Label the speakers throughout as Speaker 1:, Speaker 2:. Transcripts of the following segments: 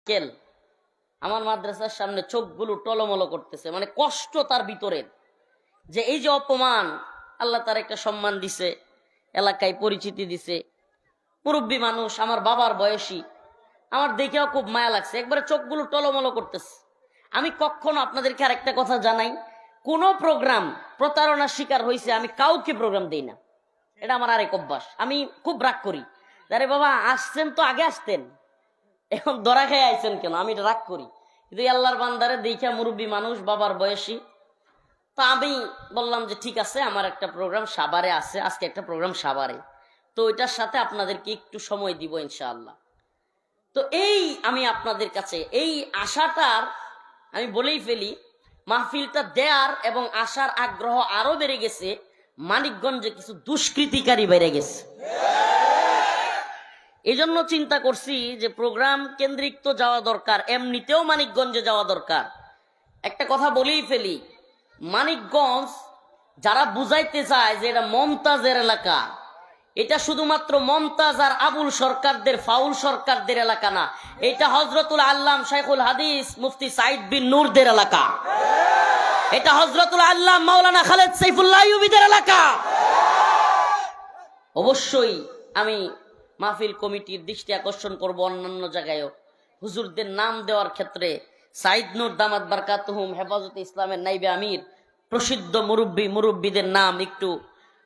Speaker 1: কেল আমার মাদ্রাসার সামনে চোখগুলো টলমলো করতেছে, মানে কষ্ট তার ভিতরের, যে এই যে অপমান, আল্লাহ তার একটা সম্মান দিছে, এলাকায় পরিচিতি দিছে, মুরব্বী মানুষ, আমার বাবার বয়সী, আমার দেখেও খুব মায়া লাগছে, একবারে চোখগুলো টলমলো করতেছে। আমি কখনো আপনাদেরকে আরেকটা কথা জানাই, কোন প্রোগ্রাম প্রতারণার শিকার হয়েছে আমি কাউকে প্রোগ্রাম দেই না, এটা আমার আরেক অভ্যাস। আমি খুব রাগ করি, আরে বাবা আসছেন তো আগে আসতেন, এখন ধরা খেয়ে আইছেন কেন, আমি এটা রাগ করি। কিন্তু আল্লাহর বান্দারে দেখা মুরব্বী মানুষ, বাবার বয়সী, তো আমি বললাম যে ঠিক আছে, আমার একটা প্রোগ্রাম সাভারে আছে, আজকে একটা প্রোগ্রাম সাভারে, তো ওইটার সাথে আপনাদেরকে একটু সময় দিব ইনশাআল্লাহ। তো এই আমি আপনাদের কাছে এই আশাটার আমি বলেই ফেলি, মাহফিলটা দেয়ার এবং আসার আগ্রহ আরো বেড়ে গেছে, মানিকগঞ্জে কিছু দুষ্কৃতিকারী বেড়ে গেছে। এই জন্য চিন্তা করছি যে প্রোগ্রাম কেন্দ্রিক তো যাওয়া দরকার, এমনিতেও মানিকগঞ্জে যাওয়া দরকার। একটা কথা বলেই ফেলি, মানিকগঞ্জ যারা বুঝাইতে চায় যে এটা মমতাজের এলাকা, এটা শুধুমাত্র মমতাজ আর আবুল সরকারদের, ফাউল সরকারদের এলাকা না, এটা হযরতুল আল্লাম শাইখুল হাদিস মুফতি সাইদ বিন নূরদের এলাকা, এটা হযরতুল আল্লাম মাওলানা খালেদ সাইফুল্লাহ আইয়ুবীদের এলাকা। অবশ্যই আমি মাহফিল কমিটির দৃষ্টি আকর্ষণ করব অন্যান্য জায়গায়ও হুজুরদের নাম দেওয়ার ক্ষেত্রে সাইদ নূর দামাত বারকাতুহুম হেফাজতে ইসলামের নাইবে আমির প্রসিদ্ধ মুরব্বীদের নাম একটু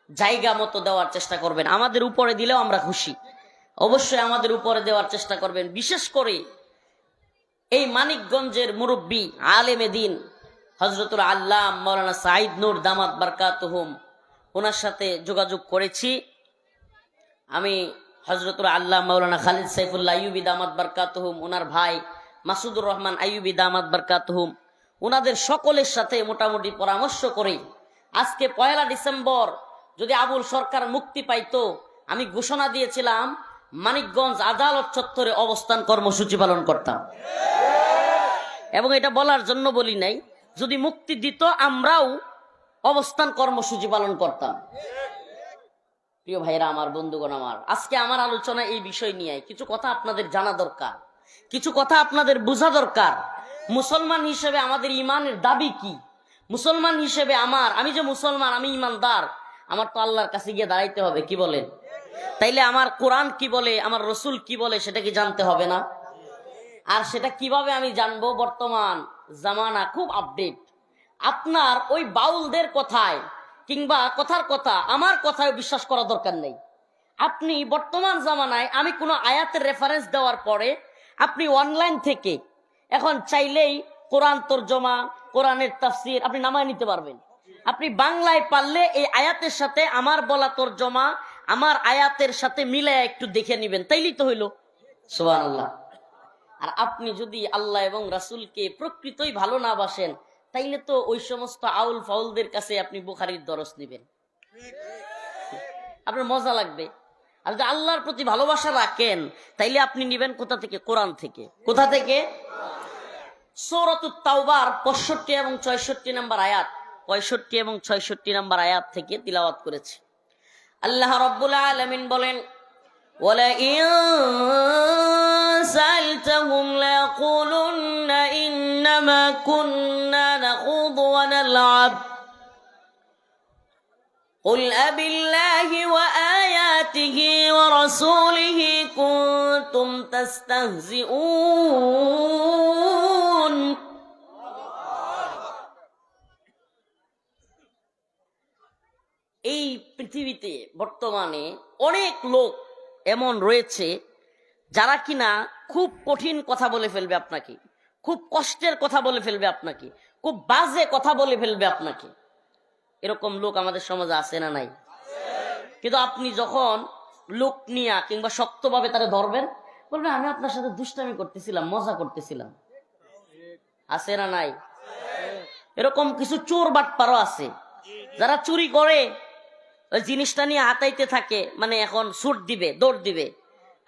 Speaker 1: জায়গা মতো দেওয়ার চেষ্টা করবেন। আমাদের উপরে দিলেও আমরা খুশি, অবশ্যই আমাদের উপরে দেওয়ার চেষ্টা করবেন। বিশেষ করে এই মানিকগঞ্জের মুরব্বী আলেমে দ্বীন হযরতুল আল্লাম মাওলানা সাইদ নূর দামাত বারকাতুহুম, ওনার সাথে যোগাযোগ করেছি আমি। হযরতুল আল্লাহ মাওলানা খালিদ সাইফুল্লাহ আইয়ুবী দামাত বারকাতুহুম, ওনার ভাই মাসুদুর রহমান আইয়ুবী দামাত বারকাতুহুম, ওনাদের সকলের সাথে মোটামুটি পরামর্শ করে আজকে 1 ডিসেম্বর যদি আবুল সরকার মুক্তি পাইতো, আমি ঘোষণা দিয়েছিলাম মানিকগঞ্জ আদালত চত্বরে অবস্থান কর্মসূচি পালন করতাম। এবং এটা বলার জন্য বলি নাই, যদি মুক্তি দিত আমরাও অবস্থান কর্মসূচি পালন করতাম। প্রিয় ভাইরা আমার, বন্ধুগণ আমার, আজকে আমার আলোচনা এই বিষয় নিয়ে, কিছু কথা আপনাদের জানা দরকার, কিছু কথা আপনাদের বোঝা দরকার। মুসলমান হিসেবে আমাদের ইমানের দাবি কি? মুসলমান হিসেবে আমি যে মুসলমান, আমি ইমানদার, আমার তো আল্লাহর কাছে গিয়ে দাঁড়াইতে হবে, কি বলেন? তাইলে আমার কোরআন কি বলে, আমার রসুল কি বলে, সেটা কি জানতে হবে না? আর সেটা কিভাবে আমি জানবো? বর্তমান জামানা খুব আপডেট। আপনার ওই বাউলদের কথায় কিংবা কথার কথা আমার কথায় বিশ্বাস করা দরকার নেই। আপনি বর্তমান জামানায় আমি কোনো আয়াতের রেফারেন্স দেওয়ার পরে আপনি অনলাইন থেকে এখন চাইলেই কোরআন তরজমা, কোরআনের তাফসির আপনি নামায় নিতে পারবেন। আপনি বাংলায় পারলে এই আয়াতের সাথে আমার বলা তরজমা, আমার আয়াতের সাথে মিলে একটু দেখে নিবেন, তাইলেই তো হইল। সুবহানাল্লাহ। আর আপনি যদি আল্লাহ এবং রাসূলকে প্রকৃতই ভালো না বাসেন, তাইলে তো ওই সমস্ত আউল ফাউলদের কাছে আপনি বুখারীর দরস নিবেন, আপনার মজা লাগবে। আর যদি আল্লাহর প্রতি ভালোবাসা রাখেন, তাইলে আপনি নিবেন কোথা থেকে? কোরআন থেকে। কোথা থেকে? সূরাতুত তাওবার 65 এবং 66 নম্বর আয়াত, 65 এবং 66 নম্বর আয়াত থেকে তিলাওয়াত করেছে। আল্লাহ রাব্বুল আলামিন বলেন, وَلَئِن سَأَلْتَهُمْ لَيَقُولُنَّ إِنَّمَا كُنَّا نَخُوضُ وَنَلْعَبُ قُلْ أَبِاللَّهِ وَآيَاتِهِ وَرَسُولِهِ كُنتُمْ تَسْتَهْزِئُونَ। এই পৃথিবীতে বর্তমানে অনেক লোক এমন রয়েছে যারা কিনা খুব কঠিন কথা বলে ফেলবে আপনাকে, খুব কষ্টের কথা বলে ফেলবে আপনাকে, খুব বাজে কথা বলে ফেলবে আপনাকে। এরকম লোক আমাদের সমাজে আছে না নাই? কিন্তু আপনি যখন লোক নিয়া কিংবা শক্তভাবে তারা ধরবেন, বলবেন আমি আপনার সাথে দুষ্টামি করতেছিলাম, মজা করতেছিলাম। আছে না নাই? এরকম কিছু চোর বাটপারও আছে যারা চুরি করে ওই জিনিসটা নিয়ে হাতাইতে থাকে, মানে এখন ছুট দিবে, দৌড় দিবে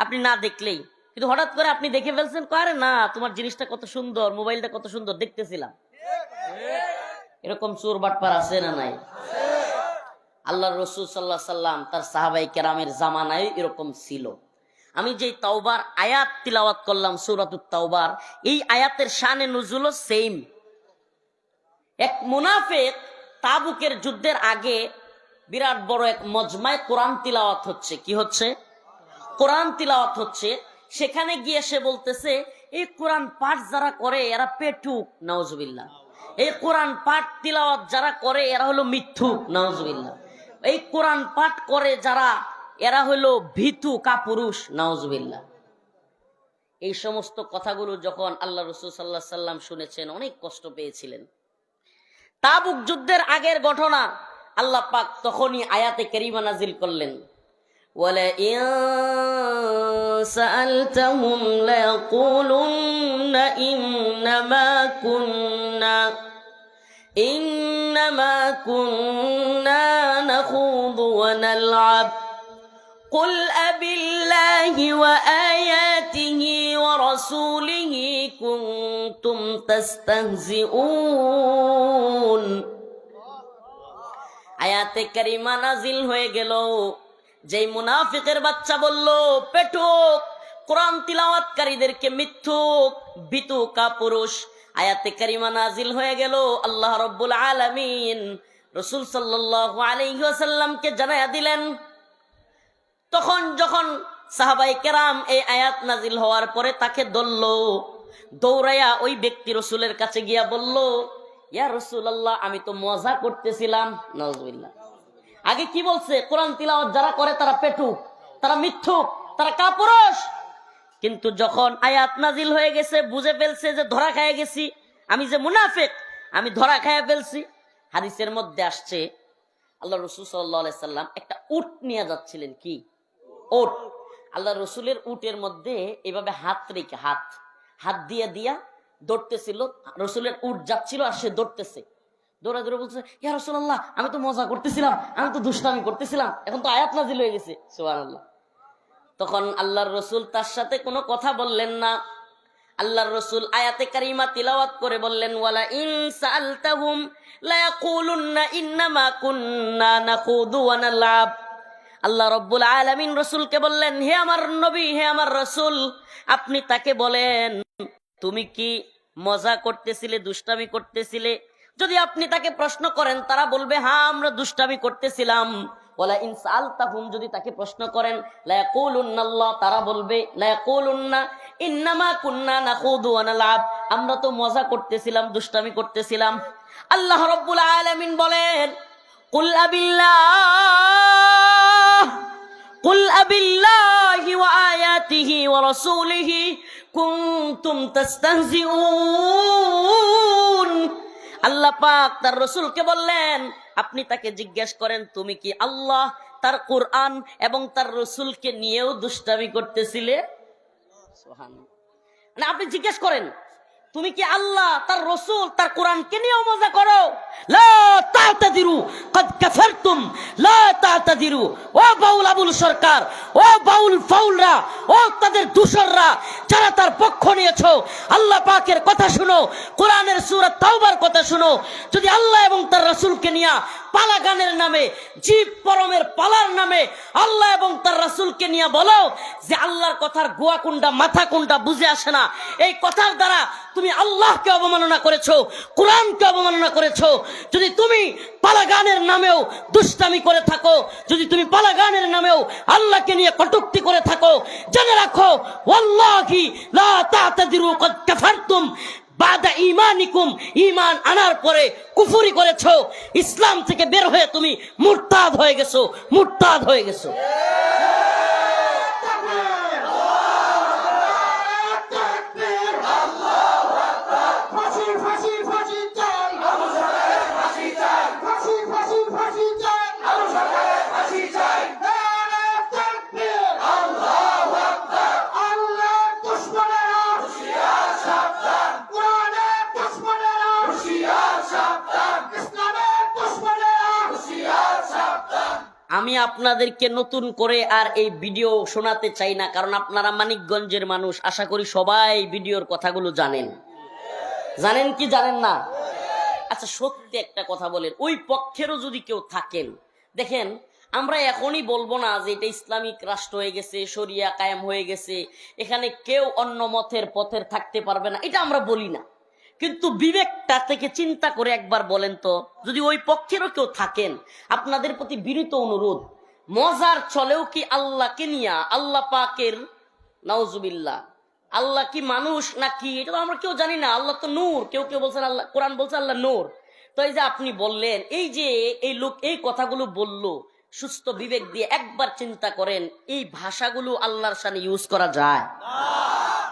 Speaker 1: আপনি না দেখলেই, কিন্তু হঠাৎ করে আপনি দেখে ফেলছেন, আরে না তোমার জিনিসটা কত সুন্দর, মোবাইলটা কত সুন্দর দেখতেছিলাম। এরকম চোর বাটপার আছে না নাই? আল্লাহর রাসূল সাল্লাল্লাহু আলাইহি সাল্লাম তার সাহাবায়ে কেরামের জামানায় এরকম ছিল। আমি যেই তাওবার আয়াত তিলাওয়াত করলাম সূরাতুত তাওবার, এই আয়াতের শানে নুজুলও সেম। এক মুনাফিক তাবুকের যুদ্ধের আগে বিরাট বড় এক মজমায় কোরআন তিলাওয়াত হচ্ছে। কি হচ্ছে? কোরআন তিলাওয়াত হচ্ছে। সেখানে গিয়ে সে বলতেছে, এই কোরআন পাঠ যারা করে এরা পেটুক, নাউজুবিল্লাহ। এই কোরআন পাঠ তিলাওয়াত যারা করে এরা হলো মিথ্যুক, নাউজুবিল্লাহ। এই কোরআন পাঠ করে যারা এরা হলো ভীতু কাপুরুষ, নাউজুবিল্লাহ। এই সমস্ত কথাগুলো যখন আল্লাহ রাসূল সাল্লাল্লাহু আলাইহি সাল্লাম শুনেছেন, অনেক কষ্ট পেয়েছিলেন। তাবুক যুদ্ধের আগের ঘটনা, আল্লাহ পাক তখনই আয়াতে কারিমা নাজিল করলেন, وَلَئِن سَأَلْتَهُمْ لَيَقُولُنَّ إِنَّمَا كُنَّا نَخُوضُ وَنَلْعَبُ قُلْ أَبِاللَّهِ وَآيَاتِهِ وَرَسُولِهِ كُنتُمْ تَسْتَهْزِئُونَ। আয়াতে কারিমা নাজিল হয়ে গেল। যেই মুনাফিকের বাচ্চা বলল পেটুক, কোরআন তিলাওয়াতকারীদেরকে মিথ্যুক, ভীতু কাপুরুষ, আয়াতে কারিমা নাজিল হয়ে গেল। আল্লাহ রাব্বুল আলামিন রাসূল সাল্লাল্লাহু আলাইহি ওয়াসাল্লামকে জানায়া দিলেন। তখন যখন সাহাবায়ে কেরাম এই আয়াত নাজিল হওয়ার পরে তাকে ধরল, দৌড়াইয়া ওই ব্যক্তি রাসূলের কাছে গিয়া বলল, ইয়া রাসূলুল্লাহ, আমি তো মজা করতেছিলাম। নাউজুবিল্লাহ। আগে কি বলছে? কোরআন তিলাওয়াত যারা করে তারা পেটুক, তারা মিথ্যুক, তারা কাপুরুষ। কিন্তু যখন আয়াত নাজিল হয়ে গেছে, বুঝে ফেলছে যে ধরা খাইয়া গেছি, আমি যে মুনাফিক, আমি ধরা খাইয়া ফেলছি। হাদিসের মধ্যে আসছে আল্লাহ রাসূল সাল্লাল্লাহু আলাইহি সাল্লাম একটা উট নিয়ে যাচ্ছিলেন। কি উট? আল্লাহ রাসূলের উটের মধ্যে এভাবে হাত রেখে হাত দিয়ে দিয়া দৌড়তেছিল। রাসূলের উট যাচ্ছিল আর সে দৌড়তেছে। দৌড়া দৌড়ে বলছে, ইয়া রাসূলুল্লাহ, আমি তো মজা করতেছিলাম, আমি তো দুষ্টামি করতেছিলাম, এখন তো আয়াত নাজিল হয়ে গেছে। সুবহানাল্লাহ। তখন আল্লাহর রাসূল তার সাথে কোনো কথা বললেন না। আল্লাহর রাসূল আয়াতে কারিমা তিলাওয়াত করে বললেন, ওয়ালা ইন সাআলতাহুম লা ইয়াকুলুন্না ইন্নামা কুন্না নাখুদু ওয়া নালআব। আল্লাহ রাব্বুল আলামিন রাসূলকে বললেন, হে আমার নবী, হে আমার রাসূল, আপনি তাকে বলেন তুমি কি মজা করতেছিলে, দুষ্টামি করতেছিলে? যদি আপনি তাকে প্রশ্ন করেন, তারা বলবে হ্যাঁ আমরা দুষ্টামি করতেছিলাম। ওয়ালা ইন সাআলতাহুম, যদি তাকে প্রশ্ন করেন, লা ইয়াকুলুন্নাল্লাহ, তারা বলবে লা ইয়াকুলুন্না ইন্নামা কুন্না নাখুদু ওয়া নালআব, আমরা তো মজা করতেছিলাম, দুষ্টামি করতেছিলাম। আল্লাহ রাব্বুল আলামিন বলেন, কুল আবিল্লাহি ওয়া আয়াতিহি ওয়া রাসূলিহি কুনতুম তাস্তাহজিউন। আল্লাহ পাক তার রাসূলকে বললেন, আপনি তাকে জিজ্ঞেস করেন তুমি কি আল্লাহ, তার কোরআন এবং তার রাসূলকে নিয়েও দুষ্টামি করতেছিলে? সুবহানাল্লাহ। মানে আপনি জিজ্ঞেস করেন তুমি কি আল্লাহ, তার রাসূল, তার কোরআনকে নিয়েও মজা করো? লা তা'তাদিরু ক্বাদ কাফারতুম, লা তা'তাদিরু। ও বাউল আবুল সরকার, ও বাউল ফাউলরা, ও তাদের দূষররা, যারা তার পক্ষ নিয়েছো, আল্লাহ পাকের কথা শুনো, কোরআনের সূরা তাওবার কথা শুনো। যদি আল্লাহ এবং তার রাসূলকে নিয়ে পালা গানের নামে, জীব পরমের পালার নামে আল্লাহ এবং তার রাসূলকে নিয়ে বলো যে আল্লাহর কথার গোয়া কোনটা মাথা কোনটা বুঝে আসে না, এই কথার দ্বারা তুমি আল্লাহকে অবমাননা করেছো, কোরআনকে অবমাননা করেছো। যদি তুমি পালা গানের নামেও দুষ্টামি করে থাকো, যদি তুমি পালা গানের নামেও আল্লাহকে নিয়ে কটূক্তি করে থাকো, জেনে রাখো ওয়াল্লাহি লা তা'তাদিরু ক্বাদ কাফারতুম বাদা ঈমানিকুম, ঈমান আনার পরে কুফরি করেছো, ইসলাম থেকে বের হয়ে তুমি মুরতাদ হয়ে গেছো, মুরতাদ হয়ে গেছো। আমি আপনাদেরকে নতুন করে আর এই ভিডিও শোনাতে চাই না, কারণ আপনারা মানিকগঞ্জের মানুষ, আশা করি সবাই ভিডিওর কথাগুলো জানেন। জানেন কি জানেন না? আচ্ছা, সত্যি একটা কথা বলেন, ওই পক্ষেরও যদি কেউ থাকেন, দেখেন আমরা এখনই বলবো না যে এটা ইসলামিক রাষ্ট্র হয়ে গেছে, শরিয়া কায়েম হয়ে গেছে, এখানে কেউ অন্য মতের পথের থাকতে পারবে না, এটা আমরা বলি না। কিন্তু বিবেকটা থেকে চিন্তা করে একবার বলেন তো, যদি ওই পক্ষেরও কেউ থাকেন, আপনাদের প্রতি বিনীত অনুরোধ, মজার চলেও কি আল্লাহকে নিয়া, আল্লাহ পাকের নাউজুবিল্লাহ, আল্লাহ কি মানুষ নাকি এটা তো আমরা কেউ জানি না। আল্লাহ তো নূর, কেউ কেউ বলছেন আল্লাহ, কোরআন বলছে আল্লাহ নূর। তো এই যে আপনি বললেন, এই যে এই লোক এই কথাগুলো বললো, সুস্থ বিবেক দিয়ে একবার চিন্তা করেন, এই ভাষাগুলো আল্লাহর সামনে ইউজ করা যায়?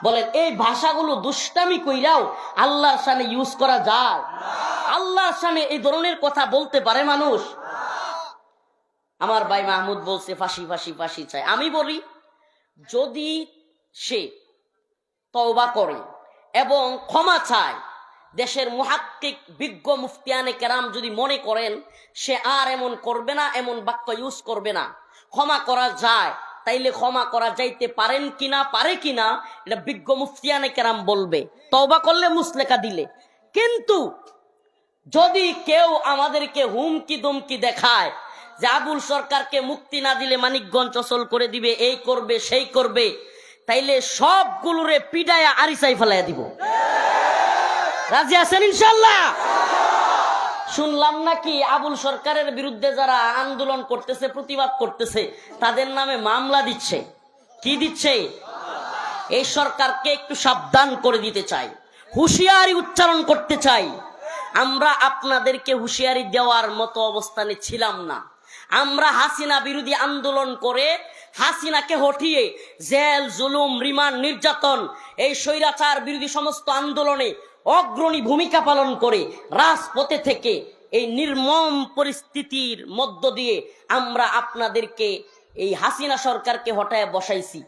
Speaker 1: বলেন, এই ভাষাগুলো দুষ্টামি কইরাও আল্লাহর সামনে ইউজ করা যায়? আল্লাহর সামনে এই ধরনের কথা বলতে পারে মানুষ? আমার ভাই মাহমুদ বলছে ফাঁসি ফাঁসি ফাঁসি চাই। আমি বলি, যদি সে তওবা করে এবং ক্ষমা চায়, দেশের মুহাক্কিক বিজ্ঞ মুফতিয়ানে কেরাম যদি মনে করেন সে আর এমন করবে না, এমন বাক্য ইউজ করবে না, ক্ষমা করা যায়, তাইলে ক্ষমা করা যাইতে পারেন কিনা, পারে কিনা, এটা বিজ্ঞ মুফতিয়ানে কেরাম বলবে, তওবা করলে মুসলেকা দিলে। কিন্তু যদি কেউ আমাদেরকে হুমকি দমকি দেখায় যে আবুল সরকারকে মুক্তি না দিলে মানিকগঞ্জ অচল করে দিবে, এই করবে সেই করবে, তাইলে সবগুলোরে পিডায়া আরিসাই ফেলাইয়া দিব। রাজি আছেন ইনশাল্লাহ? শুনলাম নাকি আবুল সরকারের বিরুদ্ধে যারা আন্দোলন করতেছে, প্রতিবাদ করতেছে, তাদের নামে মামলা দিচ্ছে। কি দিচ্ছে? এই সরকারকে একটু সাবধান করে দিতে চাই, হুঁশিয়ারি উচ্চারণ করতে চাই। আমরা আপনাদেরকে হুঁশিয়ারি দেওয়ার মতো অবস্থানে ছিলাম না। আমরা হাসিনা বিরোধী আন্দোলন করে হাসিনাকে হটিয়ে জেল, জুলুম, রিমান্ড, নির্যাতন, এই স্বৈরাচার বিরোধী সমস্ত আন্দোলনে অগ্রণী ভূমিকা পালন করে রাজপথে থেকে এই নির্মম পরিস্থিতির মধ্য দিয়ে আমরা আপনাদেরকে, এই হাসিনা সরকারকে হটায় বসাইছি।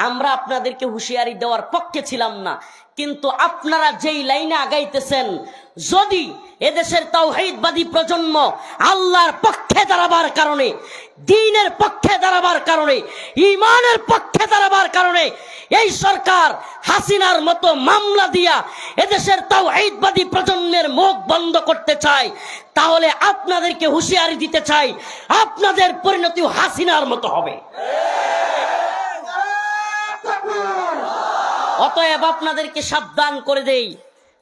Speaker 1: আমরা আপনাদেরকে হুঁশিয়ারি দেওয়ার পক্ষে ছিলাম না। কিন্তু আপনারা যেই লাইনে আগাইতেছেন, যদি এদেশের তাওহীদবাদী প্রজন্ম আল্লাহর পক্ষে দাঁড়াবার কারণে, দ্বীনের পক্ষে দাঁড়াবার কারণে, ঈমানের পক্ষে দাঁড়াবার কারণে এই সরকার হাসিনার মতো মামলা দিয়া এদেশের তাওহীদবাদী প্রজন্মের মুখ বন্ধ করতে চায়, তাহলে আপনাদেরকে হুঁশিয়ারি দিতে চাই, আপনাদের পরিণতি হাসিনার মতো হবে। অতএব আপনাদেরকে সাবধান করে দেই,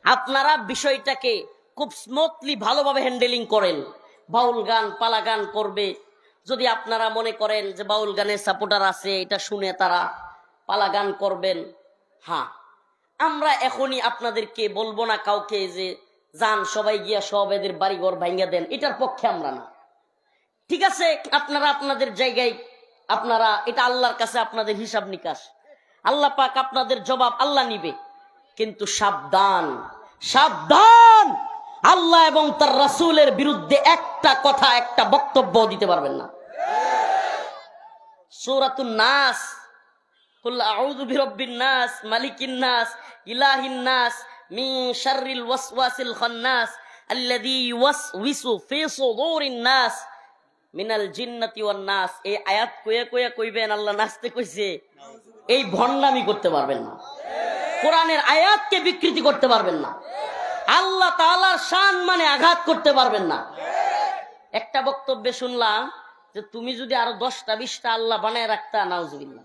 Speaker 1: আপনারা বিষয়টাকে খুব স্মুথলি ভালোভাবে হ্যান্ডেলিং করেন। বাউল গান, পালা গান করবে, যদি আপনারা মনে করেন যে বাউল গানের সাপোর্টার আছে, এটা শুনে তারা পালা গান করবেন, হ্যাঁ, আমরা এখনই আপনাদেরকে বলবো না কাউকে যে যান সবাই গিয়া সব এদের বাড়িঘর ভাঙ্গা দেন, এটার পক্ষে আমরা না। ঠিক আছে, আপনারা আপনাদের জায়গায়, আপনারা এটা আল্লাহর কাছে আপনাদের হিসাব নিকাশ, আল্লাহ পাক আপনাদের জবাব আল্লাহ নিবে। কিন্তু সাবধান, সাবধান, আল্লাহ এবং তার রাসূলের বিরুদ্ধে একটা কথা, একটা বক্তব্য দিতে পারবেন না। সূরাতুন নাস, কুল আউযু বিরাব্বিন নাস, মালিকিন নাস, ইলাহিন নাস, মিন শাররিল ওয়াসওয়াসিল খান্নাস, আল্লাযী ইউওয়াসউইসু ফি সুদুরিন নাস মিনাল জিন্নাতি ওয়ান নাস। এই আয়াত কইয়া কইয়া কইবেন আল্লাহ নাচতে কইছে, এই ভণ্ডামি করতে পারবেন না। কোরআনের আয়াতকে বিকৃতি করতে পারবেন না। আল্লাহ তাআলার শান মানে আঘাত করতে পারবেন না। একটা বক্তব্যে শুনলাম যে তুমি যদি আরো 10টা 20টা আল্লাহ বানায় রাখতা, নাউজুবিল্লাহ,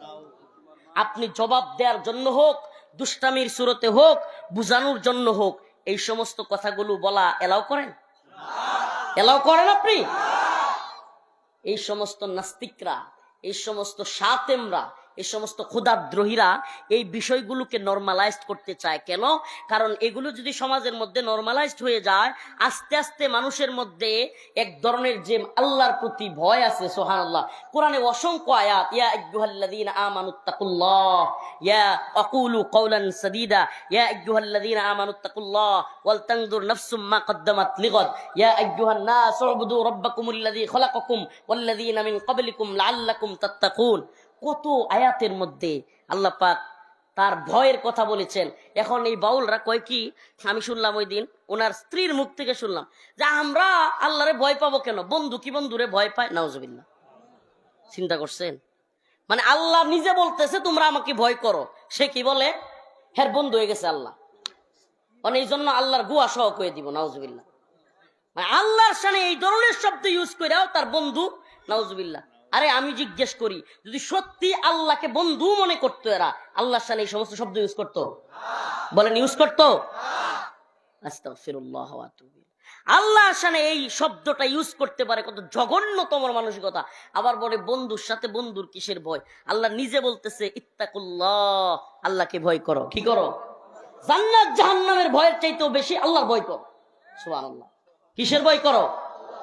Speaker 1: আপনি জবাব দেওয়ার জন্য হোক, দুষ্টামির সুরতে হোক, বুঝানোর জন্য হোক, এই সমস্ত কথাগুলো বলা এলাও করেন? এলাও করেন আপনি? এই সমস্ত নাস্তিকরা, এই সমস্ত শাতেমরা, এই সমস্ত খোদাদ্রোহীরা এই বিষয়গুলোকে নরমালাইজড করতে চায়। কেন? কারণ এগুলো যদি সমাজের মধ্যে নরমালাইজড হয়ে যায়, আস্তে আস্তে মানুষের মধ্যে এক ধরনের যে আল্লাহর প্রতি ভয় আছে, সুবহানাল্লাহ, কোরআনে অসংখ্য আয়াত, ইয়া আইয়ুহাল্লাযীনা আমানুত্তাকুল্লাহ ইয়া আকুলু কওলান সাদীদা, ইয়া আইয়ুহাল্লাযীনা আমানুত্তাকুল্লাহ ওয়াল তানজুর নাফসুম মা কদ্দামাত লিগাদ, ইয়া আইয়ুহান নাস উবুদু রাব্বাকুমুল্লাযী খালাকাকুম ওয়াল্লাযীনা মিন ক্বাবলিকুম লাআল্লাকুম তাত্তাকুন। কত আয়াতের মধ্যে আল্লাহ পাক তার ভয়ের কথা বলেছেন। এখন এই বাউলরা কয় কি, আমি শুনলাম ওই দিন ওনার স্ত্রীর মুখ থেকে শুনলাম যে আমরা আল্লাহরে ভয় পাবো কেন, বন্ধু কি বন্ধুরে ভয় পায়? নাউজুবিল্লাহ। চিন্তা করছেন? মানে আল্লাহ নিজে বলতেছে তোমরা আমাকে ভয় করো, সে কি বলে হের বন্ধু হয়ে গেছে আল্লাহ, মানে এই জন্য আল্লাহর গুয়া সহ কয়ে দিব। নাউজুবিল্লাহ। মানে আল্লাহর সামনে এই ধরনের শব্দ ইউজ করেও তার বন্ধু, নাউজুবিল্লাহ। আরে আমি জিজ্ঞেস করি, যদি সত্যি আল্লাহকে বন্ধু মনে করতো এরা, আল্লাহর সাথে এই সমস্ত শব্দ ইউজ করতো? বলেন ইউজ করতো? আস্তাগফিরুল্লাহ ওয়া আতুবু ইলাইহি। আল্লাহর সাথে এই শব্দটা ইউজ করতে পারে, কত জঘন্যতম মানসিকতা। আবার বলে বন্ধুর সাথে বন্ধুর কিসের ভয়? আল্লাহ নিজে বলতেছে ইত্তাকুল্লাহ, আল্লাহকে ভয় করো। কি করো? জান্নাত জাহান্নামের ভয়ের চাইতেও বেশি আল্লাহর ভয় করো। সুবহানাল্লাহ। কিসের ভয় করো?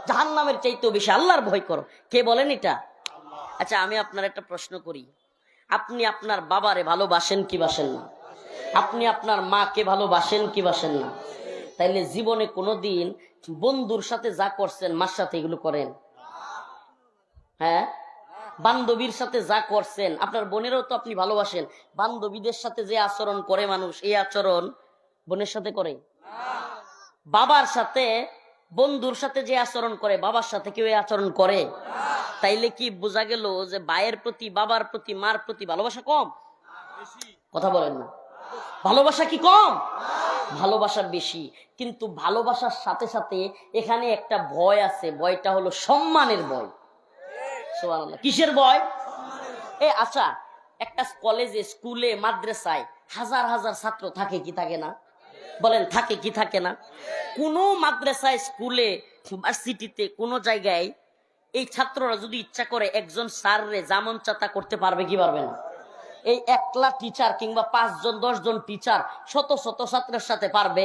Speaker 1: জাহান্নামের চাইতেও বেশি আল্লাহর ভয় করো। কে বলেন এটা? আচ্ছা, আমি আপনার একটা প্রশ্ন করি, আপনি আপনার বাবারে ভালোবাসেন কি বাসেন না? আপনি আপনার মাকে ভালোবাসেন কি বাসেন না? তাইলে জীবনে কোনোদিন বন্ধুর সাথে যা করছেন মার সাথে এগুলো করেন? হ্যাঁ, বান্ধবীর সাথে যা করছেন, আপনার বোনেরও তো আপনি ভালোবাসেন, বান্ধবীদের সাথে যে আচরণ করে মানুষ, এই আচরণ বোনের সাথে করে? বাবার সাথে বন্ধুর সাথে যে আচরণ করে, বাবার সাথে কেউ এই আচরণ করে? তাইলে কি বোঝা গেল যে ভাইয়ের প্রতি, বাবার প্রতি, মার প্রতি ভালোবাসা কম? কথা বলেন না। ভালোবাসা কি কম? ভালোবাসা বেশি। কিন্তু ভালোবাসার সাথে সাথে এখানে একটা ভয় আছে, ভয়টা হলো সম্মানের ভয়। সুবহানাল্লাহ। কিসের ভয়? আচ্ছা, একটা কলেজে, স্কুলে, মাদ্রাসায় হাজার হাজার ছাত্র থাকে কি থাকে না? বলেন থাকে কি থাকে না? কোন মাদ্রাসায়, স্কুলে, ইউনিভার্সিটিতে, কোন জায়গায় এই ছাত্ররা যদি ইচ্ছা করে একজন স্যাররে যেমন চাতা করতে পারবে কি পারবে না? এই একলা টিচার কিংবা 5 জন 10 জন টিচার শত শত ছাত্রের সাথে পারবে?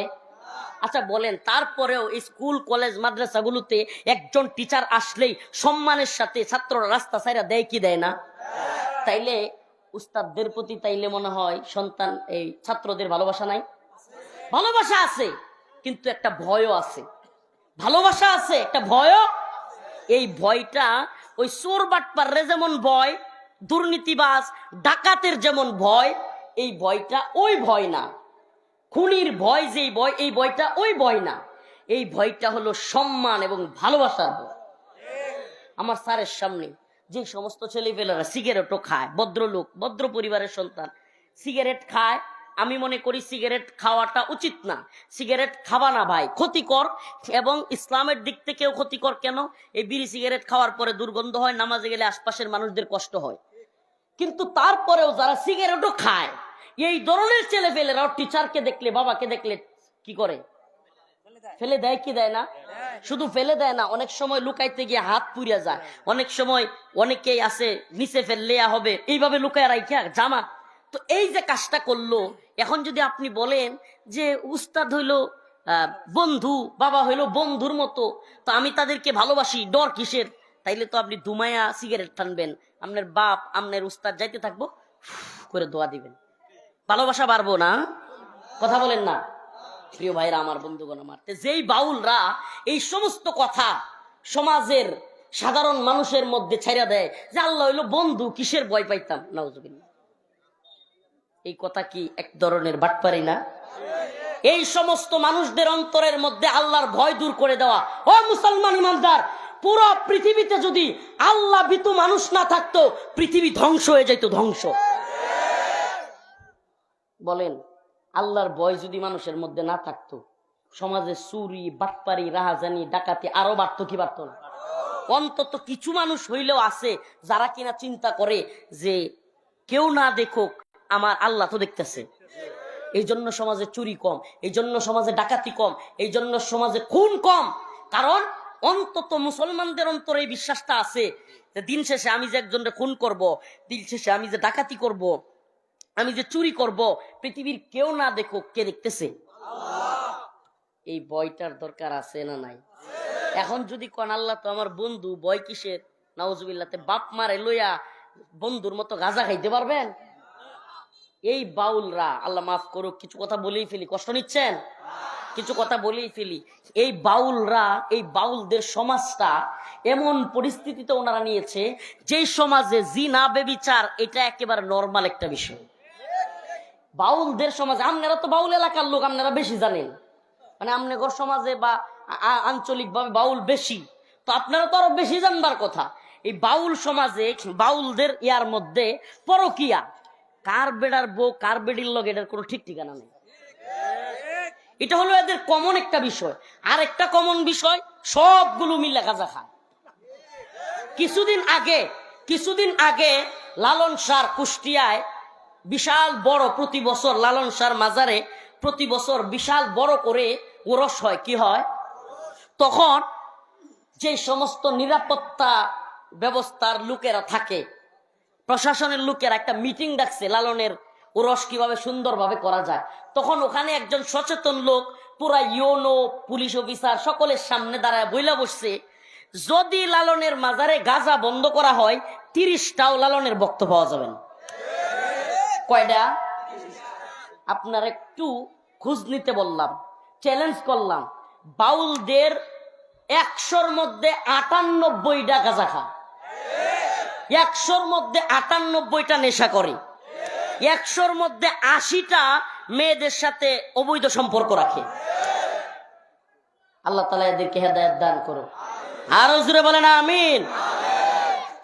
Speaker 1: আচ্ছা বলেন, তারপরেও স্কুল, কলেজ, মাদ্রাসাগুলোতে একজন টিচার আসলেই সম্মানের সাথে ছাত্ররা রাস্তা ছাইরা দেয় কি দেয় না? তাইলে উস্তাদদের প্রতি তাইলে মনে হয় সন্তান, এই ছাত্রদের ভালোবাসা নাই? ভালোবাসা আছে, কিন্তু একটা ভয়ও আছে। ভালোবাসা আছে, একটা ভয়ও। এই ভয়টা ওই চোর বাটপাররে যেমন ভয়, দুর্নীতিবাজ ডাকাতের যেমন ভয়, এই ভয়টা ওই ভয় না। খুনির ভয় যেই ভয়, এই ভয়টা ওই ভয় না। এই ভয়টা হলো সম্মান এবং ভালোবাসার ভয়। আমার স্যারের সামনে যে সমস্ত ছেলেপেলেরা সিগারেটও খায়, ভদ্রলোক, ভদ্র পরিবারের সন্তান সিগারেট খায়, আমি মনে করি সিগারেট খাওয়াটা উচিত না। সিগারেট খাওয়া না ভাই, ক্ষতিকর, এবং ইসলামের দিক থেকেও ক্ষতিকর। কেন? এই বিড়ি সিগারেট খাওয়ার পরে দুর্গন্ধ হয়, নামাজে গেলে আশপাশের মানুষদের কষ্ট হয়। কিন্তু তারপরেও যারা সিগারেটও খায়, এই ধরনের ছেলেপেলেরাও টিচারকে দেখলে, বাবাকে দেখলে কি করে? ফেলে দেয় কি দেয় না? শুধু ফেলে দেয় না, অনেক সময় লুকাইতে গিয়ে হাত পুড়িয়া যায়। অনেক সময় অনেকেই আছে নিচে ফেললে হবে, এইভাবে লুকায় রাখা জামা। তো এই যে কাজটা করলো, এখন যদি আপনি বলেন যে উস্তাদ হইলো বন্ধু, বাবা হইলো বন্ধুর মতো, তো আমি তাদেরকে ভালোবাসি, ডর কিসের? তাইলে তো আপনি ধুমায়া সিগারেট টানবেন, আপনার বাপ, আপনার উস্তাদ যাইতে থাকবো, করে দোয়া দিবেন, ভালোবাসা বাড়বো না? কথা বলেন না প্রিয় ভাইরা আমার, বন্ধুগণ আমার। যেই বাউলরা এই সমস্ত কথা সমাজের সাধারণ মানুষের মধ্যে ছাইরা দেয় যে আল্লাহ হইলো বন্ধু, কিসের ভয় পাইতাম? নাউজুবিল্লাহ। এই কথা কি এক ধরনের বাটপারি না? এই সমস্ত মানুষদের অন্তরের মধ্যে আল্লাহর ভয় দূর করে দেওয়া। ও মুসলমান ইমানদার, পুরো পৃথিবীতে যদি আল্লাহ ভীতু মানুষ না থাকতো, পৃথিবী ধ্বংস হয়ে যেত, ধ্বংস। বলেন, আল্লাহর ভয় যদি মানুষের মধ্যে না থাকতো, সমাজে চুরি, বাটপারি, রাহাজানি, ডাকাতি আরো বাড়তো কি বাড়তো না? অন্তত কিছু মানুষ হইলেও আছে যারা কিনা চিন্তা করে যে কেউ না দেখুক, আমার আল্লাহ তো দেখতেছে। এই জন্য সমাজে চুরি কম, এই জন্য সমাজে ডাকাতি কম, এই জন্য সমাজে খুন কম। কারণ অন্তত মুসলমানদের অন্তরে এই বিশ্বাসটা আছে যে দিন শেষে আমি যে একজনকে খুন করব, দিন শেষে আমি যে ডাকাতি করব, আমি যে চুরি করব, পৃথিবীর কেউ না দেখুক, কে দেখতেছে? এই ভয়টার দরকার আছে না নাই? এখন যদি কোন আল্লাহ তো আমার বন্ধু, ভয় কিসের? নাউজুবিল্লাহ। বাপ মারে লইয়া বন্ধুর মতো গাঁজা খাইতে পারবেন? এই বাউলরা, আল্লাহ মাফ করুক, কিছু কথা বলেই ফেলি, কষ্ট নিচ্ছেন? কিছু কথা বলেই ফেলি। এই বাউলরা, এই বাউলদের সমাজটা এমন পরিস্থিতিতে ওনারা নিয়েছে, যেই সমাজে জিনা, বেবিচার এটা একেবারে নর্মাল একটা বিষয়। বাউলদের সমাজে, আপনারা তো বাউল এলাকার লোক, আপনারা বেশি জানেন, মানে আপনার সমাজে বা আঞ্চলিক ভাবে বাউল বেশি, তো আপনারা তো আরো বেশি জানবার কথা। এই বাউল সমাজে, বাউলদের ইয়ার মধ্যে পরকিয়া, কার বেড়ার বউ কার বেডির লগে, এটার কোনো ঠিক ঠিকানা নেই। এটা হলো এদের কমন একটা বিষয়। আর একটা কমন বিষয়, সবগুলো মিলে গাঁজা খায়। কিছুদিন আগে কিছুদিন আগে লালন শাহর কুষ্টিয়ায় বিশাল বড় প্রতি বছর লালন শাহর মাজারে প্রতি বছর বিশাল বড় করে ওরস হয়। কি হয়? তখন যে সমস্ত নিরাপত্তা ব্যবস্থার লোকেরা থাকে, প্রশাসনের লোকেরা একটা মিটিং ডাকছে লালনের ওরস কিভাবে সুন্দরভাবে করা যায়। তখন ওখানে একজন সচেতন লোক পুরা ইউনো পুলিশ অফিসার সকলের সামনে দাঁড়ায় বইলা বসছে, যদি লালনের মাজারে গাঁজা বন্ধ করা হয় 30টাও লালনের বক্ত পাওয়া যাবে না। কয়টা? আপনার একটু খোঁজ নিতে বললাম, চ্যালেঞ্জ করলাম, বাউলদের 100-র মধ্যে 98টা গাঁজা খা, 100-র মধ্যে 98টা নেশা করে, 100-র মধ্যে 80টা মেয়েদের সাথে অবৈধ সম্পর্ক রাখে। আল্লাহ তাআলা এদেরকে হেদায়েত দান করো। আরো জোরে বলেন আমিন।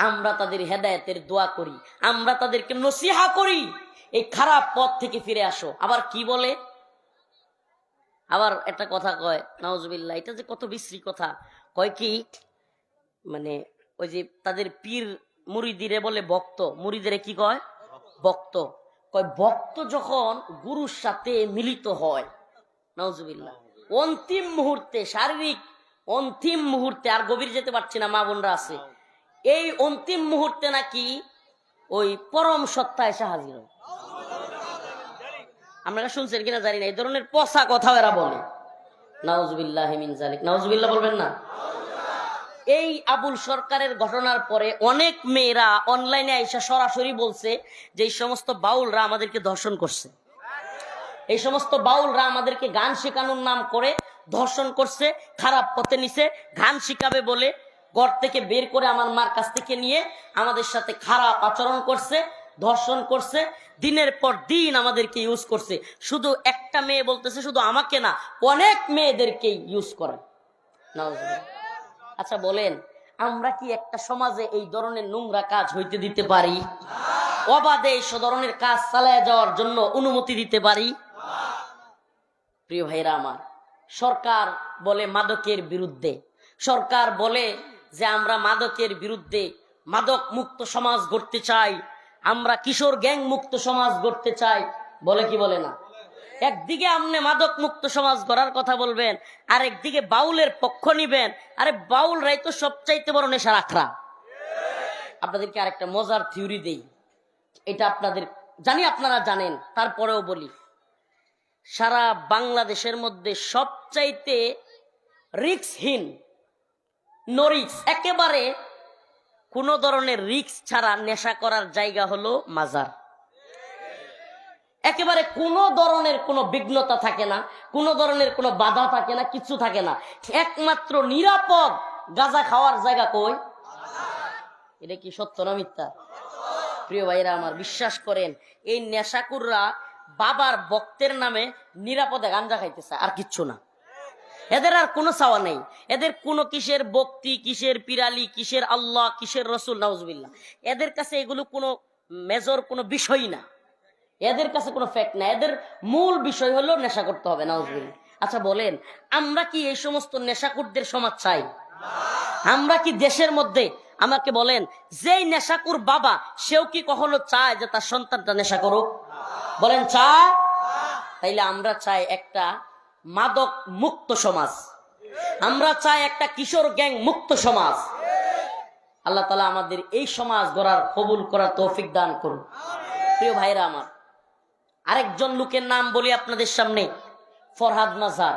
Speaker 1: আমরা তাদের হেদায়েতের দোয়া করি, আমরা তাদেরকে নসিহা করি, এই খারাপ পথ থেকে ফিরে আসো। আবার কি বলে, আবার একটা কথা কয়, নাউজুবিল্লাহ, এটা যে কত বিশ্রী কথা। কয় কি, মানে ওই যে তাদের পীর মুরিদিরে বলে ভক্ত, মুরিদিরে কি কয়? ভক্ত। কয় ভক্ত যখন গুরুর সাথে মিলিত হয়, নাউজুবিল্লাহ, অন্তিম মুহূর্তে, শারীরিক অন্তিম মুহূর্তে, আর গভীর যেতে পারছি না, মা বোনরা আছে, এই অন্তিম মুহূর্তে নাকি ওই পরম সত্তা এসে হাজির হয়। আপনারা শুনছেন কিনা জানি না, এই ধরনের পচা কথা এরা বলে। নাউজুবিল্লাহি মিন যালিক। নাউজুবিল্লাহ বলবেন না? এই আবুল সরকারের ঘটনার পরে অনেক মেয়েরা অনলাইনে আইসা সরাসরি বলছে যে এই সমস্ত বাউলরা আমাদেরকে ধর্ষণ করছে, এই সমস্ত বাউলরা আমাদেরকে গান শেখানোর নাম করে ধর্ষণ করছে, খারাপ পথে নিছে, গান শিখাবে বলে ঘর থেকে বের করে আমার মার কাছ থেকে নিয়ে আমাদের সাথে খারাপ আচরণ করছে, ধর্ষণ করছে, দিনের পর দিন আমাদেরকে ইউজ করছে। শুধু একটা মেয়ে বলতেছে শুধু আমাকে না, অনেক মেয়েদেরকে ইউজ করে। আচ্ছা বলেন, আমরা কি একটা সমাজে এই ধরনের নোংরা কাজ হইতে দিতে পারি? অবাধে এই ধরনের কাজ চালায় যাওয়ার জন্য অনুমতি দিতে পারি? প্রিয় ভাইরা আমার, সরকার বলে মাদকের বিরুদ্ধে, সরকার বলে যে আমরা মাদকের বিরুদ্ধে, মাদক মুক্ত সমাজ গড়তে চাই, আমরা কিশোর গ্যাং মুক্ত সমাজ গড়তে চাই, বলে কি বলে না? একদিকে আপনি মাদক মুক্ত সমাজ গড়ার কথা বলবেন, আর একদিকে বাউলের পক্ষ নিবেন। আরে বাউলরাই তো সবচাইতে বড় নেশার আখড়া। আপনাদেরকে আরেকটা মজার থিওরি দেই, এটা আপনাদের জানি আপনারা জানেন, তারপরেও বলি। সারা বাংলাদেশের মধ্যে সবচাইতে রিস্কহীন, নো রিস্ক, একেবারে কোনো ধরনের রিস্ক ছাড়া নেশা করার জায়গা হলো মাজার। একেবারে কোনো ধরনের কোনো বিঘ্নতা থাকে না, কোনো ধরনের কোনো বাধা থাকে না, কিছু থাকে না, একমাত্র নিরাপদ গাঁজা খাওয়ার জায়গা কই? এটা কি সত্য না মিথ্যা? প্রিয় ভাইরা আমার, বিশ্বাস করেন, এই নেশাকুররা বাবার ভক্তের নামে নিরাপদে গাঁজা খাইতেছে, আর কিচ্ছু না। এদের আর কোনো চাওয়া নেই, এদের কোনো কিসের ভক্তি, কিসের পিরালি, কিসের আল্লাহ, কিসের রসুল, নাউজুবিল্লাহ, এদের কাছে এগুলো কোনো মেজর কোনো বিষয় না, এদের কাছে কোনো ফ্যাক্ট না। এদের মূল বিষয় হলো নেশা করতে হবে, নাউজুবিল্লাহ। আচ্ছা বলেন, আমরা কি এই সমস্ত নেশাকুরদের সমাজ চাই? আমরা কি দেশের মধ্যে, আমাকে বলেন, যেই নেশাকুর বাবা সেও কি কখনো চায় যে তার সন্তানটা নেশা করুক? বলেন চায়? তাইলে আমরা চাই একটা মাদক মুক্ত সমাজ, আমরা চাই একটা কিশোর গ্যাং মুক্ত সমাজ। আল্লাহ তাআলা আমাদের এই সমাজ গড়ার, কবুল করার তৌফিক দান করুন। প্রিয় ভাইরা আমার, আরেকজন লোকের নাম বলি আপনাদের সামনে, ফরহাদ মাজার।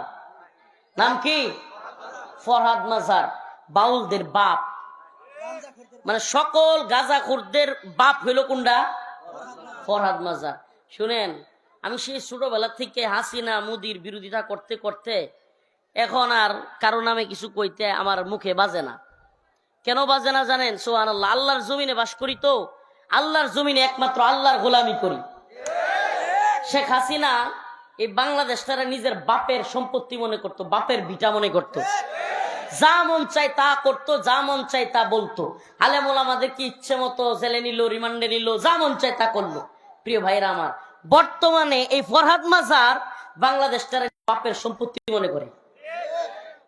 Speaker 1: নাম কি? ফরহাদ মাজার, বাউলদের বাপ, মানে সকল গাঁজাখোরদের বাপ হইল কোনটা? ফরহাদ মাজার। শুনেন, আমি সেই ছোটবেলা থেকে হাসিনা মোদির বিরোধিতা করতে করতে এখন আর কারো নামে কিছু কইতে আমার মুখে বাজে না। কেন বাজে না জানেন? সুবহানাল্লাহ, আল্লাহর জমিনে বাস করি তো, আল্লাহর জমিনে একমাত্র আল্লাহর গোলামি করি। শেখ হাসিনা এই বাংলাদেশটারা নিজের বাপের সম্পত্তি মনে করতো, বাপের ভিটা মনে করতো, যা মন চাই তা করতো, যা মন চাই তা বলতো, আলেম ওলামাদেরকে ইচ্ছে মতো জেলে নিল, রিমান্ডে নিল, যা মন চাই তা করলো। প্রিয় ভাইরা আমার, বর্তমানে এই ফরহাদ মাজার বাংলাদেশটার বাপের সম্পত্তি মনে করে।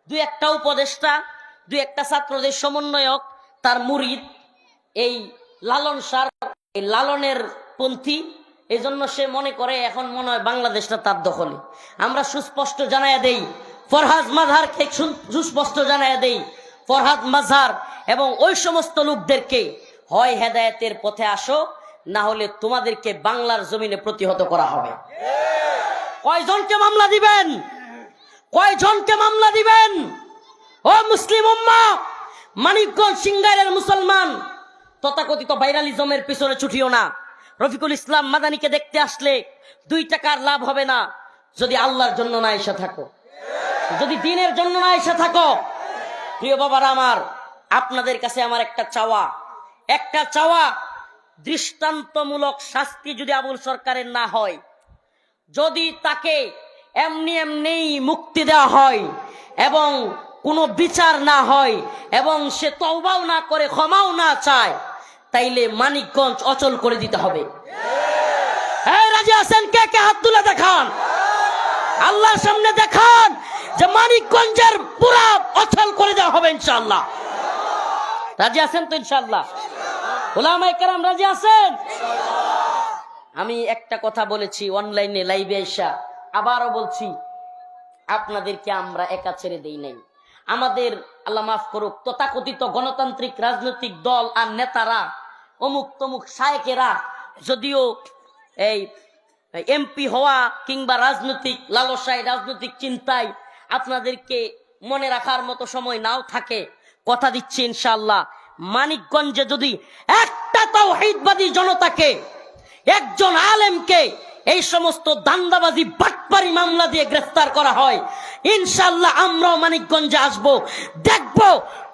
Speaker 1: দুই একটা উপদেষ্টা, দুই একটা ছাত্রদের সমন্বয়ক, তার মুরিদ, এই লালন সার এই লালনের পন্থী, এই জন্য সে মনে করে এখন মনে হয় বাংলাদেশটা তার দখলে। আমরা সুস্পষ্ট জানাইয়া দেই, ফরহাদ মাযহারকে সুস্পষ্ট জানাইয়া দেই, ফরহাদ মাযহার এবং ওই সমস্ত লোকদেরকে হয় হেদায়েতের পথে আসো, না হলে তোমাদেরকে বাংলার জমিনে প্রতিহত করা হবে। কয়জনকে মামলা দিবেন? কয়জনকে মামলা দিবেন? ও মুসলিম উম্মাহ, মানিকগঞ্জ সিংগাইরের মুসলমান তথাকথিত ভাইরালিজমের পিছনে ছুটিও না। রফিকুল ইসলাম মাদানিকে দেখতে আসলে 2 টাকার লাভ হবে না যদি আল্লাহর জন্য না এসে থাকো, যদি দ্বীনের জন্য না এসে থাকো। প্রিয় বাবারা আমার, আপনাদের কাছে আমার একটা চাওয়া, দৃষ্টান্তমূলক শাস্তি যদি আবুল সরকারের না হয়, যদি তাকে এমনি মুক্তি দেওয়া হয় এবং কোনো বিচার না হয় এবং সে তওবাও না করে ক্ষমাও না চায়, তাইলে মানিকগঞ্জ অচল করে দিতে হবে। হ্যাঁ, রাজি আছেন? কে কে হাত তুলে দেখান, আল্লাহর সামনে দেখান যে মানিকগঞ্জের পুরা অচল করে দেওয়া হবে ইনশাআল্লাহ। রাজি আছেন তো ইনশাআল্লাহ? উলামায়ে কেরাম রাজি আছেন? আমি একটা কথা বলেছি অনলাইনে লাইভে এসা, আবারও বলছি, আপনাদেরকে আমরা একা ছেড়ে দেই নাই। আমাদের আল্লাহ মাফ করুক তথাকথিত গণতান্ত্রিক রাজনৈতিক দল আর নেতারা, অমুক তমুক শায়েকেরা যদিও এই এমপি হওয়া কিংবা রাজনৈতিক লালসায়, রাজনৈতিক চিন্তায় আপনাদেরকে মনে রাখার মতো সময় নাও থাকে, কথা দিচ্ছি ইনশাআল্লাহ মানিকগঞ্জে যদি একটা তাওহীদবাদী জনতাকে, একজন আলেমকে এই সমস্ত দান্দাবাজি বাটপারি মামলা দিয়ে গ্রেফতার করা হয়, ইনশাআল্লাহ আমরাও মানিকগঞ্জে আসব, দেখব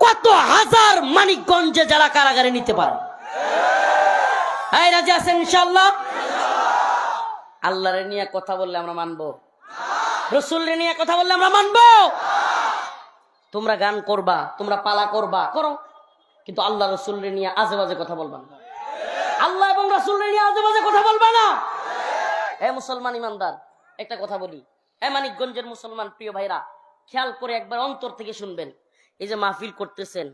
Speaker 1: কত হাজার মানিকগঞ্জে যারা কারাগারে নিতে পারে। এই রাজি আছেন ইনশাআল্লাহ? আল্লাহরে নিয়ে কথা বললে আমরা মানবো, রাসূলরে নিয়ে কথা বললে আমরা মানবো। তোমরা গান করবা, তোমরা পালা করবা, করো, কিন্তু আল্লাহ রাসূলরে নিয়ে আজে বাজে কথা বলবা না। আল্লাহ এবং রাসূলরে নিয়ে আজে বাজে কথা বলবা না। মুসলমান ইমানদার, একটা কথা বলি, মানিকগঞ্জের মুসলমান প্রিয় ভাইরা, খেয়াল করে একবার অন্তর থেকে শুনবেন। এই যে মাহফিল করতেছেন,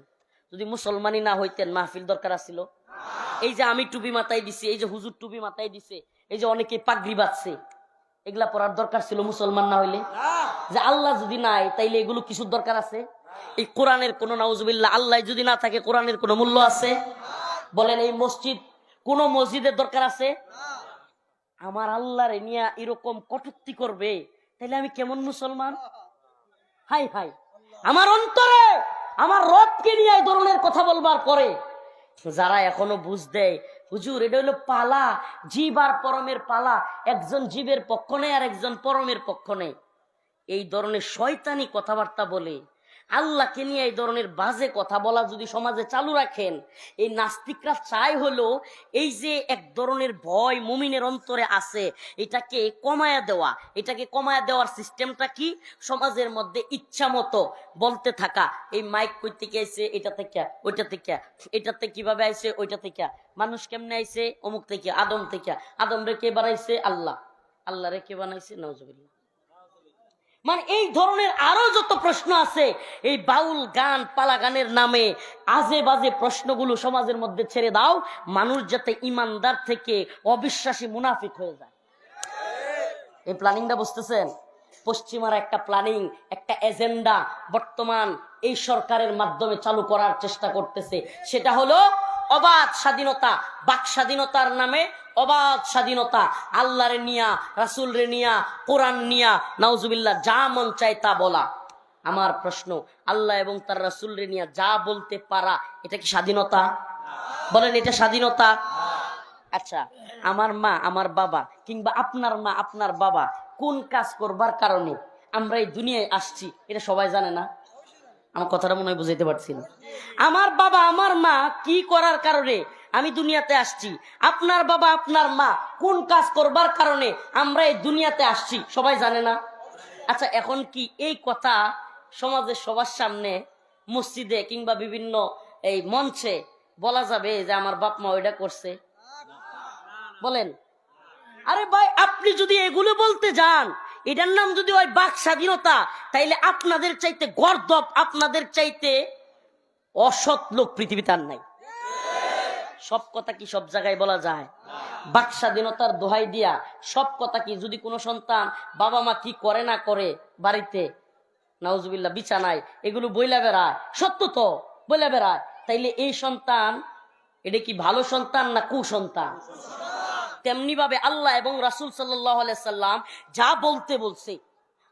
Speaker 1: যদি মুসলমানই না হইতেন মাহফিল দরকার ছিল? এই যে আমি টুপি মাথায় দিছি, এই যে হুজুর টুপি মাথায় দিছে, এই যে অনেকে পাগড়ি বাঁধছে, এগুলা পরার দরকার ছিল মুসলমান না হইলে? যে আল্লাহ যদি নাই তাইলে এগুলো কিছুর দরকার আছে? এই কোরআনের কোন, নাউজুবিল্লাহ, আল্লাহ যদি না থাকে কোরআনের কোনো মূল্য আছে? বলেন, এই মসজিদ কোন মসজিদের দরকার আছে? আমার আল্লাহরে নিয়ে এরকম কটূক্তি করবে, তাহলে আমি কেমন মুসলমান? হাই হাই, আমার অন্তরে আমার রবকে নিয়ে এই ধরনের কথা বলবার পরে যারা এখনো বুঝ দেয়, হুজুর এটা হলো পালা, জীব আর পরমের পালা, একজন জীবের পক্ষ নেই আর একজন পরমের পক্ষ নেই, এই ধরনের শয়তানি কথাবার্তা বলে আল্লাহকে নিয়ে এই ধরনের বাজে কথা বলা যদি সমাজে চালু রাখেন, এই নাস্তিকরা চাই হলো এই যে এক ধরনের ভয় মুমিনের অন্তরে আছে, এটাকে কমায়া দেওয়া। এটাকে কমায়া দেওয়ার সিস্টেমটা কি? সমাজের মধ্যে ইচ্ছা মতো বলতে থাকা, এই মাইক কই থেকে আইছে, এটা থেকে, ওইটা থেকে, এটাতে কিভাবে আইছে, ওইটা থেকে, মানুষ কেমনে আইছে, অমুক থেকে, আদম থেকে, আদম রে কে বানাইছে? আল্লাহ, আল্লাহ রে কে বানাইছে? নাউজুবিল্লাহ। মানে এই ধরনের আরো যত প্রশ্ন আছে, এই বাউল গান, পালা গানের নামে আজে বাজে প্রশ্নগুলো সমাজের মধ্যে ছেড়ে দাও, মানুষ যাতে ইমানদার থেকে অবিশ্বাসী মুনাফিক হয়ে যায়। এই প্ল্যানিংটা বুঝতেছেন? পশ্চিমার একটা প্ল্যানিং, একটা এজেন্ডা বর্তমান এই সরকারের মাধ্যমে চালু করার চেষ্টা করতেছে। সেটা হলো অবাধ স্বাধীনতা, বাক স্বাধীনতার নামে অবাধ স্বাধীনতা, আল্লাহরে নিয়া, রাসূলরে নিয়া, কোরআন নিয়া, নাউজুবিল্লাহ, যা মন চায় তা বলা। আমার প্রশ্ন, আল্লাহ এবং তার রাসূলরে নিয়া যা বলতে পারা, এটা কি স্বাধীনতা? বলেন, এটা স্বাধীনতা? আচ্ছা, আমার মা, আমার বাবা, কিংবা আপনার মা, আপনার বাবা কোন কাজ করবার কারণে আমরা এই দুনিয়ায় আসছি, এটা সবাই জানে না? আমার কথাটা মনে হয় বুঝাইতে পারছি না। আমার বাবা, আমার মা কি করার কারণে আমি দুনিয়াতে আসছি, আপনার বাবা, আপনার মা কোন কাজ করবার কারণে আমরা এই দুনিয়াতে আসছি, সবাই জানে না? আচ্ছা, এখন কি এই কথা সমাজের সবার সামনে, মসজিদে কিংবা বিভিন্ন এই মঞ্চে বলা যাবে যে আমার বাপ মা ওইটা করছে? বলেন। আরে ভাই, আপনি যদি এগুলো বলতে যান, এটার নাম যদি হয় বাক স্বাধীনতা, তাইলে আপনাদের চাইতে গর্দভ, আপনাদের চাইতে অসৎ লোক পৃথিবীতে আর নাই। সব কথা কি সব জায়গায় বলা যায়? বাক স্বাধীনতার দোহাই দিয়া সব কথা কি, যদি কোনো সন্তান বাবা মা কি করে না করে বাড়িতে, নাউজুবিল্লাহ, বিছানায়, এগুলো বইলা বেড়ায়, সত্য তো বইলা বেড়ায়, তাইলে এই সন্তান এটা কি ভালো সন্তান না কুসন্তান? তেমনি ভাবে আল্লাহ এবং রাসূল সাল্লাল্লাহু আলাইহি সাল্লাম যা বলতে বলছে,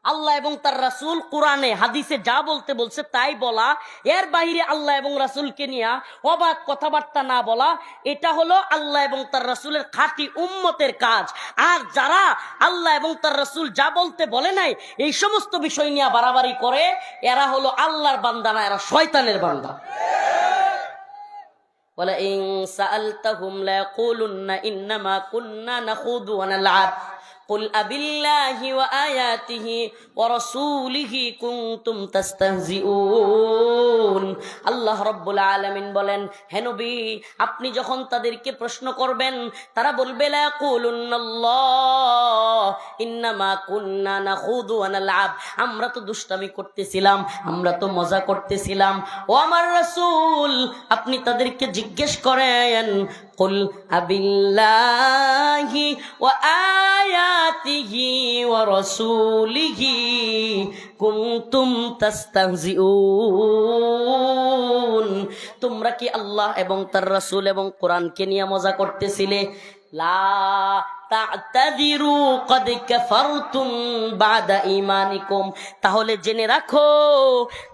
Speaker 1: আল্লাহ এবং তার রাসূল কোরআনে হাদিসে যা বলতে বলছে তাই বলা, এর বাইরে আল্লাহ এবং রাসূলকে নিয়ে অবাক কথাবার্তা না বলা, এটা হলো আল্লাহ এবং তার রাসূলের খাঁটি উম্মতের কাজ। আর যারা আল্লাহ এবং তার রাসূল যা বলতে বলে নাই এই সমস্ত বিষয় নিয়ে বাড়াবাড়ি করে, এরা হলো আল্লাহর বান্দা না, এরা শয়তানের বান্দা। وَلَئِن سَأَلْتَهُمْ لَيَقُولُنَّ إِنَّمَا كُنَّا نَخُوضُ وَنَلْعَبُ قُلْ أَبِاللَّهِ وَآيَاتِهِ وَرَسُولِهِ كُنتُمْ تَسْتَهْزِئُونَ। আল্লাহ রাব্বুল আলামিন বলেন, হে নবী, আপনি যখন তাদেরকে প্রশ্ন করবেন তারা বলবে লা ইয়াকুলুন্নাল্লাহ ইন্নামা কুন্না নাখুদু ওয়া নালআব, আমরা তো দুষ্টামি করতেছিলাম, আমরা তো মজা করতেছিলাম। ও আমার রাসূল, আপনি তাদেরকে জিজ্ঞেস করেন, কুল আবিল্লাহি ওয়া আয়াতিহি ওয়া রাসূলিহি কুনতুম তাস্তাহজিউন, তোমরা কি আল্লাহ এবং তার রাসূল এবং কোরআনকে নিয়ে মজা করতেছিলে? লা তা'তাযিরু ক্বাদ কাফারতুম বা'দা ঈমানিকুম, তাহলে জেনে রাখো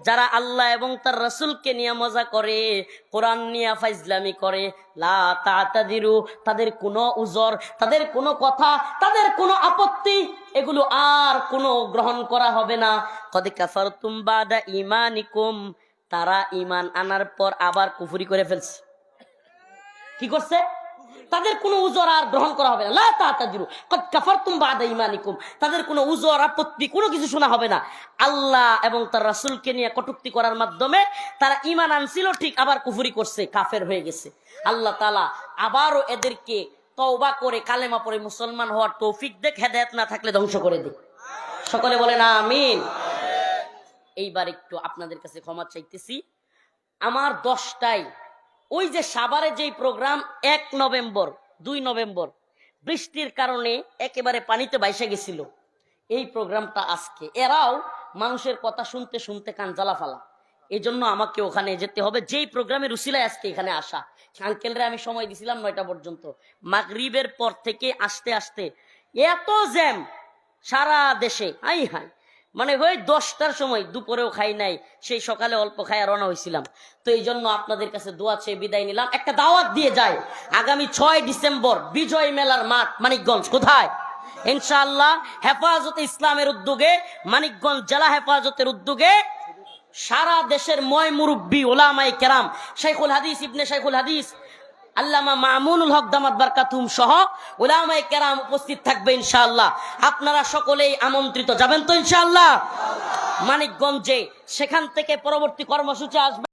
Speaker 1: যারা আল্লাহ এবং তার রাসূলকে নিয়ে মজা করে, কোরআন নিয়ে ফাইজলামি করে, লা তা'তাযিরু, তাদের কোনো উযর, তাদের কোনো কথা, তাদের কোনো আপত্তি, এগুলো আর কোনো গ্রহণ করা হবে না। ক্বাদ কাফারতুম বা'দা ঈমানিকুম, তারা ঈমান আনার পর আবার কুফরি করে ফেলছে। কি করছে? তাদের কোনো উযর আর গ্রহণ করা হবে না। লা তা'তাযিরু ক্বাদ কাফারতুম বা'দা ঈমানিকুম, তাদের কোনো উযর, আপত্তি, কোনো কিছু শোনা হবে না। আল্লাহ এবং তার রাসূলকে নিয়ে কটূক্তি করার মাধ্যমে তারা ঈমান আনছিল ঠিক, আবার কুফরি করছে, কাফের হয়ে গেছে। আল্লাহ তাআলা আবারও এদেরকে তওবা করে কালেমা পড়ে মুসলমান হওয়ার তৌফিক দেখ, হেদায়েত না থাকলে ধ্বংস করে দিক। সকলে বলেন আমিন। এইবার একটু আপনাদের কাছে ক্ষমা চাইতেছি, আমার 10টায় ওই যে সাভারে যেই প্রোগ্রাম 1 নভেম্বর 2 নভেম্বর বৃষ্টির কারণে একেবারে পানিতে ভাইসা গেছিল, এই প্রোগ্রামটা আজকে, এরাও মানুষের কথা শুনতে শুনতে কান জ্বালাফালা, এই জন্য আমাকে ওখানে যেতে হবে। যেই প্রোগ্রামের উসিলায় আজকে এখানে আসা, আঙ্কেলরে আমি সময় দিছিলাম 9টা পর্যন্ত, মাগরিবের পর থেকে আসতে আসতে এত জ্যাম সারা দেশে, হাই হাই, মানে ওই 10টার সময়, দুপুরেও খাই নাই, সেই সকালে অল্প খাই রওনা হয়েছিলাম। তো এই জন্য আপনাদের কাছে দোয়া চেয়ে বিদায় নিলাম। একটা দাওয়াত দিয়ে যায়, আগামী 6 ডিসেম্বর বিজয় মেলার মাঠ মানিকগঞ্জ, কোথায়? ইনশাআল্লাহ হেফাজতে ইসলামের উদ্যোগে, মানিকগঞ্জ জেলা হেফাজতের উদ্যোগে সারা দেশের ময় মুরব্বী ওলামায়ে কেরাম, শাইখুল হাদিস, ইবনে শাইখুল হাদিস আল্লামা মামুনুল হক দামাত বারকাতুহুম সহ উলামায়ে কেরাম উপস্থিত থাকবে ইনশাআল্লাহ। আপনারা সকলেই আমন্ত্রিত, যাবেন তো ইনশাআল্লাহ মানিকগঞ্জে। সেখান থেকে পরবর্তী কর্মসূচি আসবে।